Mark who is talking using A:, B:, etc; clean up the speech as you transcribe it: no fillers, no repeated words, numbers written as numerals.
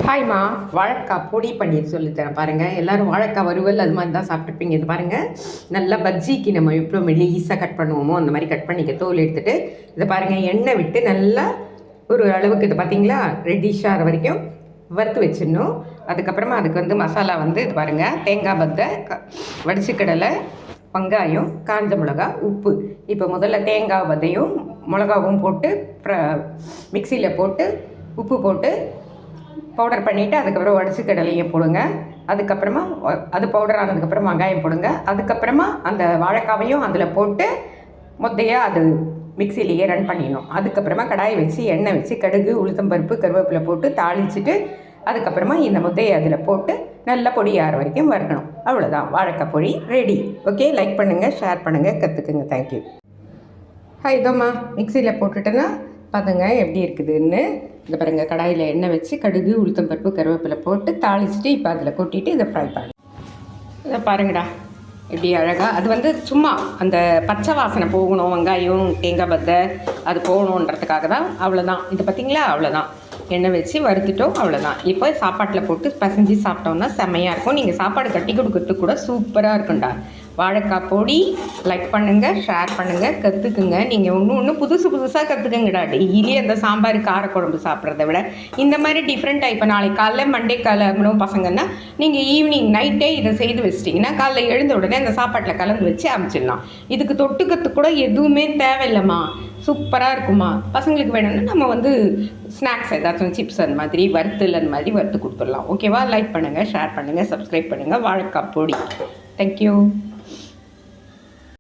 A: ஹாய்மா, வாழைக்காய் பொடி பன்னீர் சொல்லித்தரேன் பாருங்கள். எல்லோரும் வாழைக்காய் வறுவல் அது மாதிரி தான் சாப்பிட்ருப்பீங்க. இது பாருங்கள், நல்லா பஜ்ஜிக்கு நம்ம எவ்வளோ மெலிசாக கட் பண்ணுவோமோ அந்த மாதிரி கட் பண்ணிக்க. தோல் எடுத்துகிட்டு இதை பாருங்கள், எண்ணெய் விட்டு நல்லா ஒரு அளவுக்கு இது பார்த்தீங்களா ரெட்டிஷாக ஆகிற வரைக்கும் வறுத்து வச்சிடணும். அதுக்கப்புறமா அதுக்கு மசாலா இது பாருங்கள், தேங்காய் பத்தை, வடிச்சுக்கடலை, வெங்காயம், காஞ்ச மிளகா, உப்பு. இப்போ முதல்ல தேங்காய் பத்தையும் மிளகாவும் போட்டு மிக்சியில் போட்டு உப்பு போட்டு பவுடர் பண்ணிவிட்டு அதுக்கப்புறம் வடிச்சு கடலையும் போடுங்க. அதுக்கப்புறமா அது பவுடர் ஆனதுக்கப்புறம் வெங்காயம் போடுங்க. அதுக்கப்புறமா அந்த வாழைக்காவையும் அதில் போட்டு மொத்தையாக அது மிக்சிலேயே ரன் பண்ணிடணும். அதுக்கப்புறமா கடாயை வச்சு எண்ணெய் வச்சு கடுகு, உளுத்தம்பருப்பு, கருவேப்பிலை போட்டு தாளிச்சிட்டு அதுக்கப்புறமா இந்த முத்தையை அதில் போட்டு நல்லா பொடி ஆகிற வரைக்கும் வறுக்கணும். அவ்வளோதான், வாழைக்காய் பொடி ரெடி. ஓகே, லைக் பண்ணுங்கள், ஷேர் பண்ணுங்கள், கற்றுக்குங்க. தேங்க்யூ. இதோம்மா மிக்சியில் போட்டுட்டேன்னா பார்த்துங்க எப்படி இருக்குதுன்னு. இந்த பாருங்கள், கடாயில் எண்ணெய் வச்சு கடுகு, உளுத்தம்பருப்பு, கருவேப்பிலை போட்டு தாளிச்சிட்டு இப்போ அதில் கொட்டிட்டு இதை ஃப்ரை பண்ணு. இதை பாருங்கடா எப்படி அழகாக. அது சும்மா அந்த பச்சை வாசனை போகணும், வெங்காயம் தேங்காய் பத்தை அது போகணுன்றதுக்காக தான். அவ்வளோதான், இது பார்த்திங்களா, அவ்வளோதான். எண்ணெய் வச்சு வறுத்துட்டோம், அவ்வளோதான். இப்போ சாப்பாட்டில் போட்டு பசஞ்சு சாப்பிட்டோம்னா செம்மையாக இருக்கும். நீங்கள் சாப்பாடு கட்டி கொடுக்கறதுக்கு கூட சூப்பராக இருக்கும்டா. வாழைக்காய் பொடி லைக் பண்ணுங்கள், ஷேர் பண்ணுங்கள், கற்றுக்குங்க. நீங்கள் ஒன்று புதுசாக கற்றுக்குங்கடா. டெய்லி அந்த சாம்பார் காரக்குழம்பு சாப்பிட்றத விட இந்த மாதிரி டிஃப்ரெண்ட்டாக. இப்போ நாளைக்கு காலைல மண்டே கிளம்பணும் பசங்கன்னா நீங்கள் ஈவினிங் நைட்டே இதை செய்து வச்சிட்டிங்கன்னா காலைல எழுந்த உடனே அந்த சாப்பாட்டில் கலந்து வச்சு அனுப்பிச்சிடலாம். இதுக்கு தொட்டுக்கிறதுக்கு கூட எதுவுமே தேவையில்லைம்மா, சூப்பராக இருக்குமா. பசங்களுக்கு வேணும்னா நம்ம ஸ்நாக்ஸ் ஏதாச்சும் சிப்ஸ் அந்த மாதிரி வறுத்தல் அந்த மாதிரி வறுத்து கொடுத்துடலாம். ஓகேவா? லைக் பண்ணுங்கள், ஷேர் பண்ணுங்கள், சப்ஸ்கிரைப் பண்ணுங்கள். வாழைக்காய் பொடி. தேங்க்யூ.